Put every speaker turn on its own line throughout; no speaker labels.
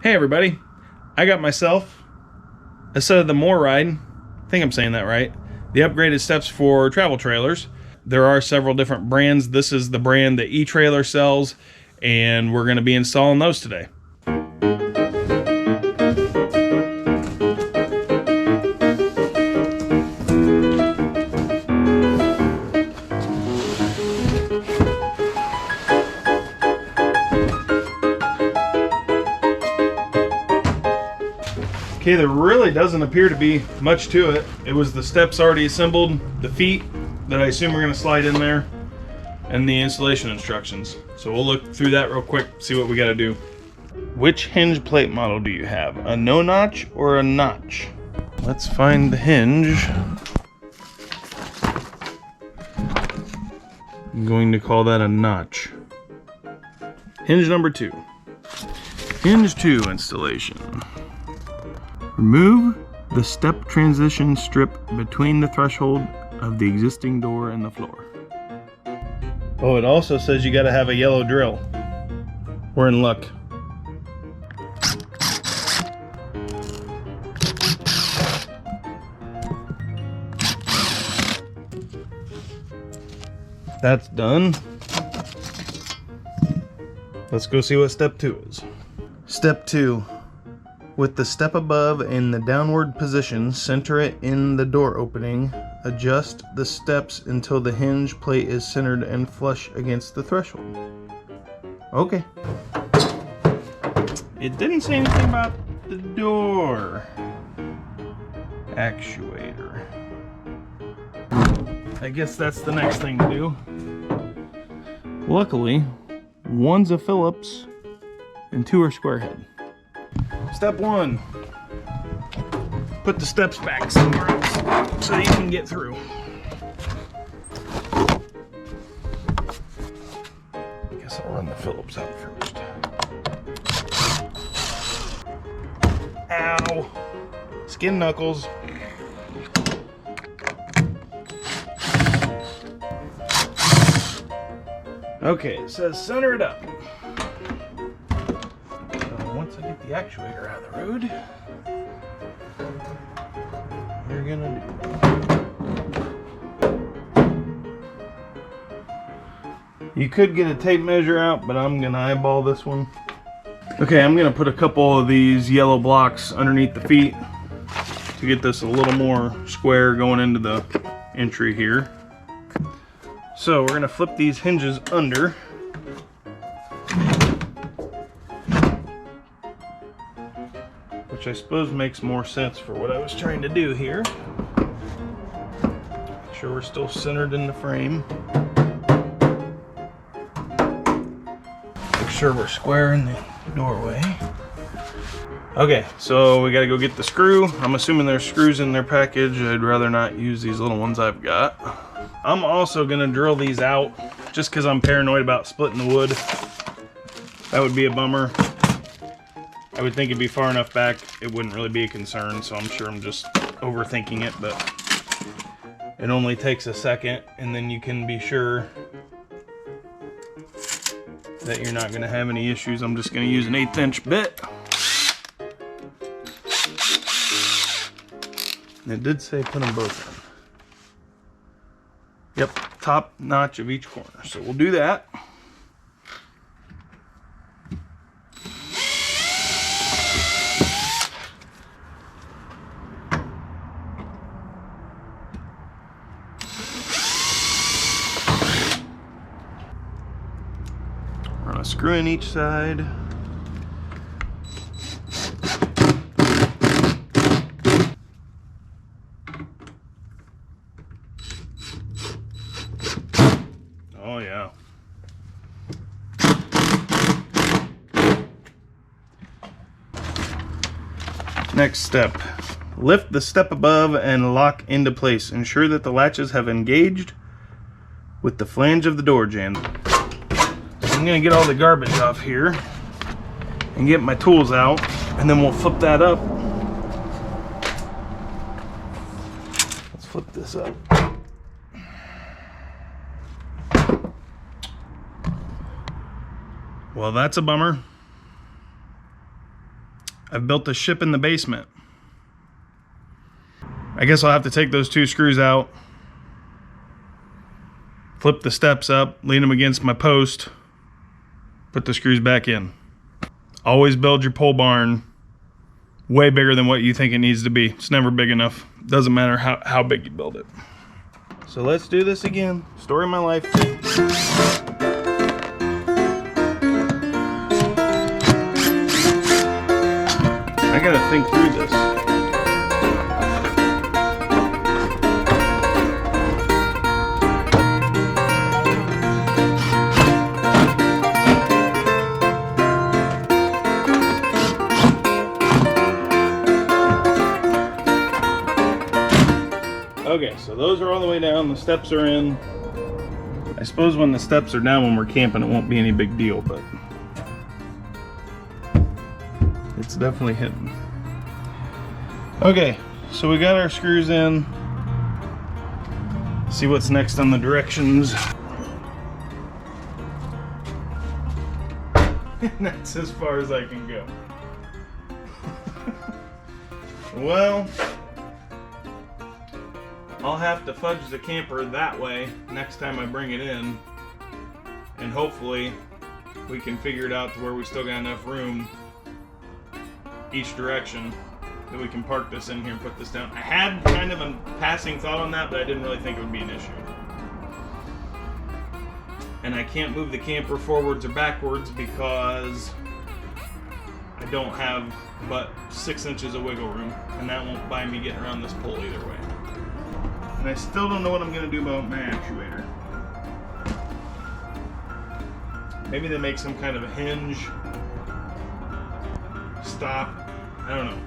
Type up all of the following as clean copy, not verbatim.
Hey everybody, I got myself a set of the MORryde, I think I'm saying that right, the upgraded steps for travel trailers. There are several different brands. This is the brand that eTrailer sells, and we're going to be installing those today. Okay, there really doesn't appear to be much to it. It was the steps already assembled, the feet that I assume we're going to slide in there, and the installation instructions. So we'll look through that real quick, see what we got to do. Which hinge plate model do you have? A no notch or a notch? Let's find the hinge. I'm going to call that a notch. Hinge number 2. Hinge 2 installation. Remove the step transition strip between the threshold of the existing door and the floor. Oh, it also says you gotta have a yellow drill. We're in luck. That's done. Let's go see what step 2 is. Step 2. With the step above in the downward position, center it in the door opening. Adjust the steps until the hinge plate is centered and flush against the threshold. Okay. It didn't say anything about the door actuator. I guess that's the next thing to do. Luckily, one's a Phillips and 2 are square head. Step 1. Put the steps back somewhere else so you can get through. I guess I'll run the Phillips out first. Ow! Skin knuckles. Okay, it says center it up. Once I get the actuator out of the road, we're gonna do. You could get a tape measure out, but I'm gonna eyeball this one. Okay, I'm gonna put a couple of these yellow blocks underneath the feet to get this a little more square going into the entry here. So we're gonna flip these hinges under. Which I suppose makes more sense for what I was trying to do here. Make sure we're still centered in the frame. Make sure we're square in the doorway. Okay, so we gotta go get the screw. I'm assuming there's screws in their package. I'd rather not use these little ones I've got. I'm also gonna drill these out just because I'm paranoid about splitting the wood. That would be a bummer. I would think it'd be far enough back, it wouldn't really be a concern, so I'm sure I'm just overthinking it, but it only takes a second, and then you can be sure that you're not gonna have any issues. I'm just gonna use an 1/8 inch bit. And it did say put them both in. Yep, top notch of each corner, so we'll do that. Run a screw in each side. Oh yeah. Next step. Lift the step above and lock into place. Ensure that the latches have engaged with the flange of the door jamb. I'm gonna get all the garbage off here and get my tools out, and then we'll flip that up. Let's flip this up. Well, that's a bummer. I've built a ship in the basement. I guess I'll have to take those 2 screws out, flip the steps up, lean them against my post, put the screws back in. Always build your pole barn way bigger than what you think it needs to be. It's never big enough. Doesn't matter how big you build it. So let's do this again. Story of my life. I gotta think through this. Okay, so those are all the way down, the steps are in. I suppose when the steps are down when we're camping it won't be any big deal, but it's definitely hitting. Okay, so we got our screws in. See what's next on the directions. And that's as far as I can go. Well, I'll have to fudge the camper that way next time I bring it in, and hopefully we can figure it out to where we still got enough room each direction that we can park this in here and put this down. I had kind of a passing thought on that, but I didn't really think it would be an issue. And I can't move the camper forwards or backwards because I don't have but 6 inches of wiggle room, and that won't buy me getting around this pole either way. And I still don't know what I'm going to do about my actuator. Maybe they make some kind of a hinge stop. I don't know.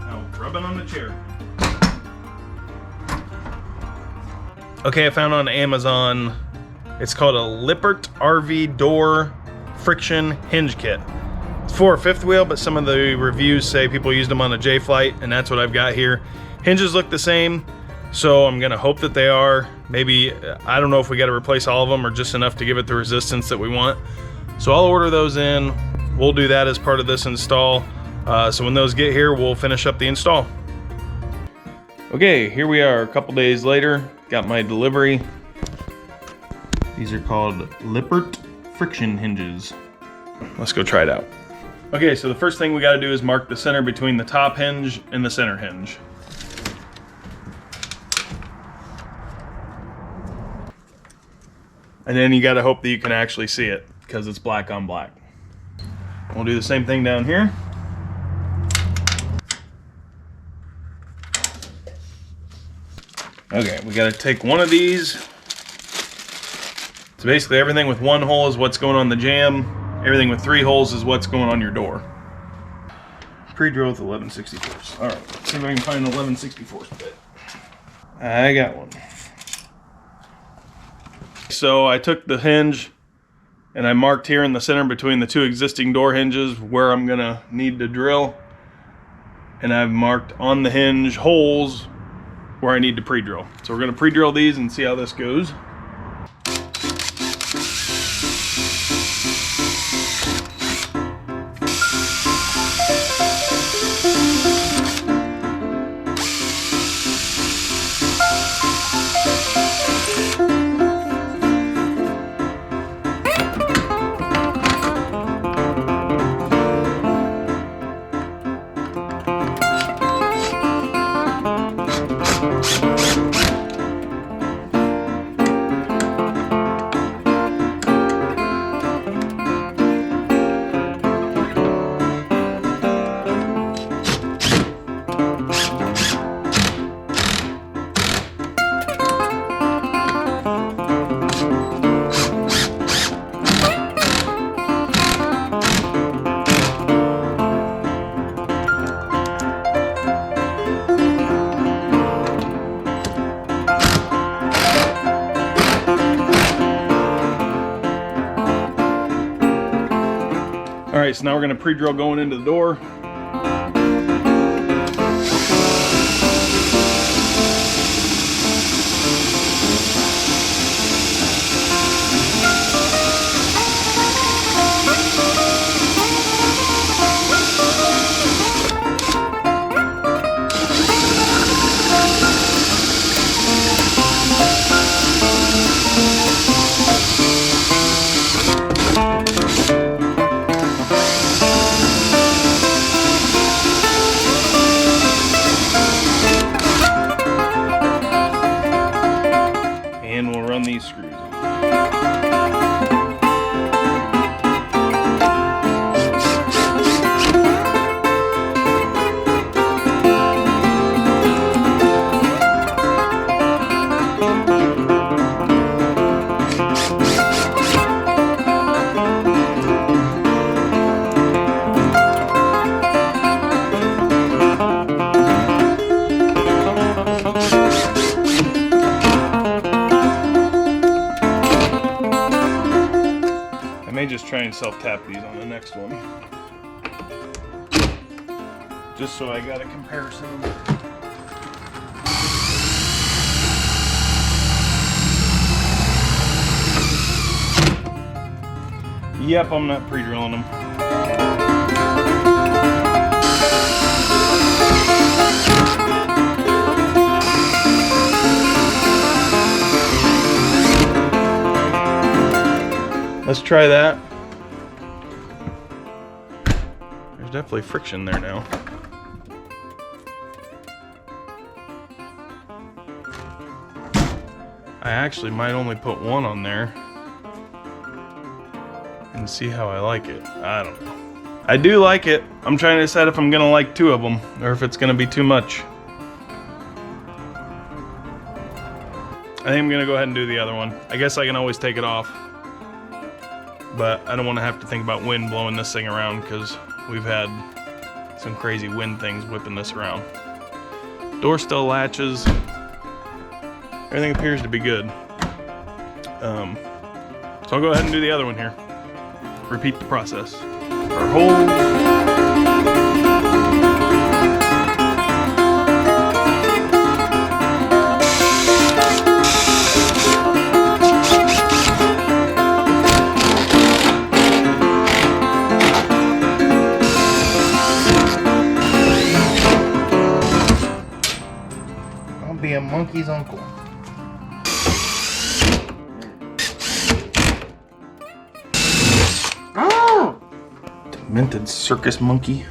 Oh, rubbing on the chair. Okay, I found on Amazon, it's called a Lippert RV door friction hinge kit. It's for a 5th wheel, but some of the reviews say people used them on a JayFlight, and that's what I've got here. Hinges look the same, so I'm gonna hope that they are. Maybe, I don't know if we gotta replace all of them or just enough to give it the resistance that we want. So I'll order those in. We'll do that as part of this install. So when those get here, we'll finish up the install. Okay, here we are a couple days later. Got my delivery. These are called Lippert Friction Hinges. Let's go try it out. Okay, so the first thing we gotta do is mark the center between the top hinge and the center hinge. And then you gotta hope that you can actually see it because it's black on black. We'll do the same thing down here. Okay, we gotta take one of these. So basically everything with 1 hole is what's going on the jamb. Everything with 3 holes is what's going on your door. Pre-drill with 11/64. All right, let's see if I can find an 11/64 bit. I got one. So I took the hinge and I marked here in the center between the 2 existing door hinges where I'm gonna need to drill. And I've marked on the hinge holes where I need to pre-drill. So we're gonna pre-drill these and see how this goes. All right, so now we're gonna pre-drill going into the door. just try and self-tap these on the next one. Just so I got a comparison. Yep, I'm not pre-drilling them. Let's try that. There's definitely friction there now. I actually might only put one on there and see how I like it. I don't know. I do like it. I'm trying to decide if I'm gonna like 2 of them or if it's gonna be too much. I think I'm gonna go ahead and do the other one. I guess I can always take it off, but I don't want to have to think about wind blowing this thing around because we've had some crazy wind things whipping this around. Door still latches. Everything appears to be good. So I'll go ahead and do the other one here. Repeat the process. Our hole. I'll be a monkey's uncle. Demented circus monkey.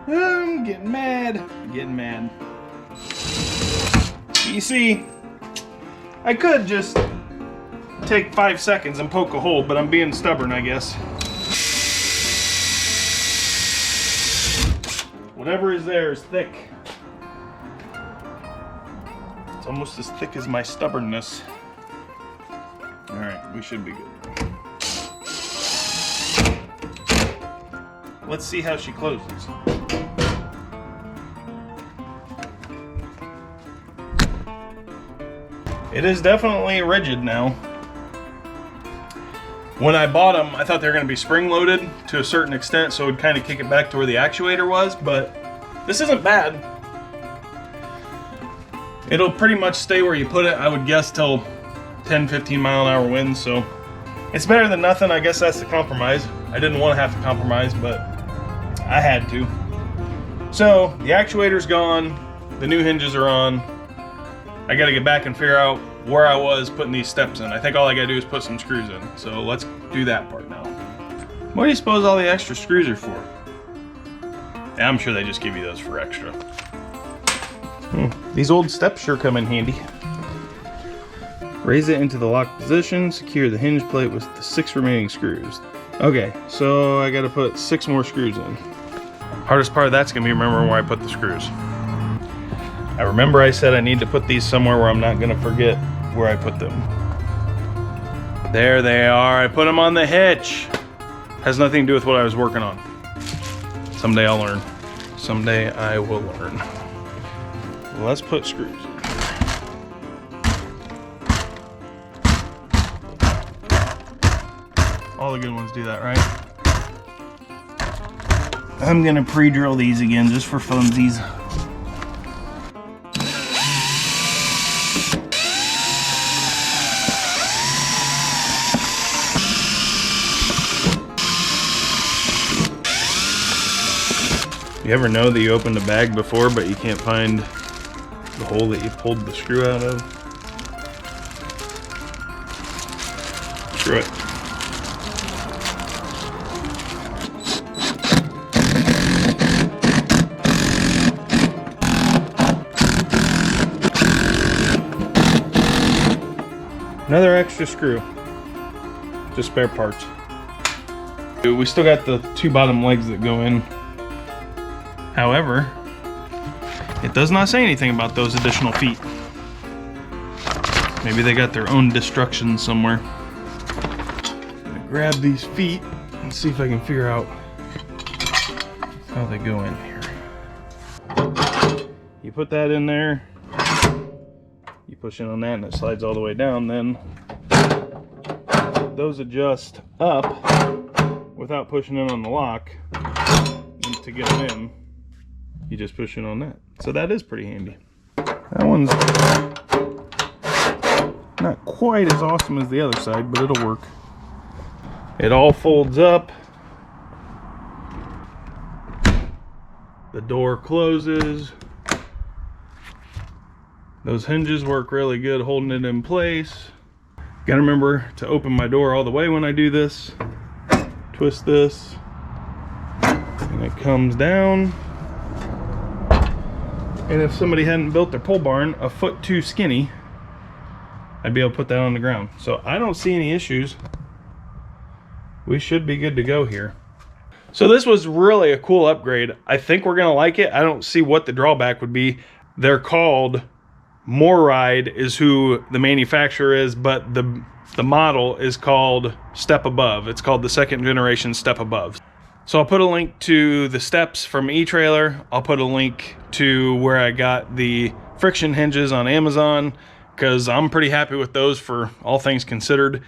I'm getting mad. I'm getting mad. You see, I could just take 5 seconds and poke a hole, but I'm being stubborn, I guess. Whatever is there is thick. It's almost as thick as my stubbornness. Alright, we should be good. Let's see how she closes. It is definitely rigid now. When I bought them, I thought they were going to be spring-loaded to a certain extent, so it would kind of kick it back to where the actuator was, but this isn't bad. It'll pretty much stay where you put it, I would guess, till 10-15 mile an hour winds, so it's better than nothing. I guess that's the compromise. I didn't want to have to compromise, but I had to. So the actuator's gone, the new hinges are on. I got to get back and figure out where I was putting these steps in. I think all I got to do is put some screws in, so let's do that part now. What do you suppose all the extra screws are for? Yeah, I'm sure they just give you those for extra. These old steps sure come in handy. Raise it into the lock position, secure the hinge plate with the 6 remaining screws. Okay, so I gotta put 6 more screws in. Hardest part of that's gonna be remembering where I put the screws. I remember I said I need to put these somewhere where I'm not gonna forget where I put them. There they are, I put them on the hitch. Has nothing to do with what I was working on. Someday I'll learn. Someday I will learn. Let's put screws in. All the good ones do that, right? I'm gonna pre-drill these again just for funsies. You ever know that you opened a bag before but you can't find the hole that you pulled the screw out of? Screw it. Another extra screw. Just spare parts. We still got the 2 bottom legs that go in. However, it does not say anything about those additional feet. Maybe they got their own destruction somewhere. I'm gonna grab these feet and see if I can figure out how they go in here. You put that in there. You push in on that and it slides all the way down. Then those adjust up without pushing in on the lock. And to get them in, you just push in on that. So that is pretty handy. That one's not quite as awesome as the other side, but it'll work. It all folds up. The door closes. Those hinges work really good holding it in place. Gotta remember to open my door all the way when I do this. Twist this, and it comes down. And if somebody hadn't built their pole barn a foot too skinny, I'd be able to put that on the ground. So I don't see any issues. We should be good to go here. So this was really a cool upgrade. I think we're gonna like it. I don't see what the drawback would be. They're called MORryde is who the manufacturer is, but the model is called StepAbove. It's called the 2nd generation StepAbove. So I'll put a link to the steps from eTrailer. I'll put a link to where I got the friction hinges on Amazon, because I'm pretty happy with those for all things considered.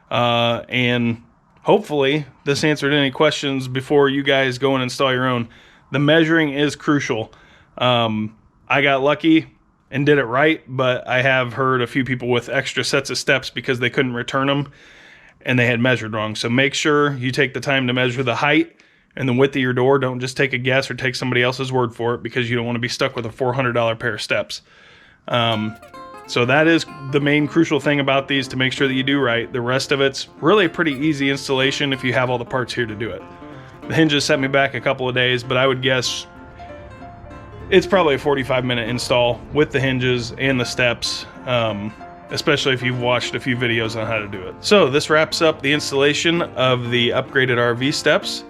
And hopefully this answered any questions before you guys go and install your own. The measuring is crucial. I got lucky and did it right, but I have heard a few people with extra sets of steps because they couldn't return them and they had measured wrong. So make sure you take the time to measure the height and the width of your door. Don't just take a guess or take somebody else's word for it, because you don't want to be stuck with a $400 pair of steps. So that is the main crucial thing about these, to make sure that you do right. The rest of it's really a pretty easy installation if you have all the parts here to do it. The hinges set me back a couple of days, but I would guess it's probably a 45-minute install with the hinges and the steps, especially if you've watched a few videos on how to do it. So this wraps up the installation of the upgraded RV steps.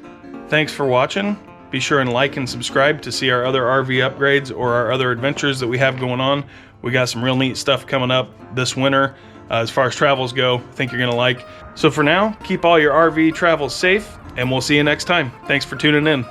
Thanks for watching. Be sure and like and subscribe to see our other RV upgrades or our other adventures that we have going on. We got some real neat stuff coming up this winter as far as travels go. I think you're gonna like. So for now, keep all your RV travels safe, and we'll see you next time. Thanks for tuning in.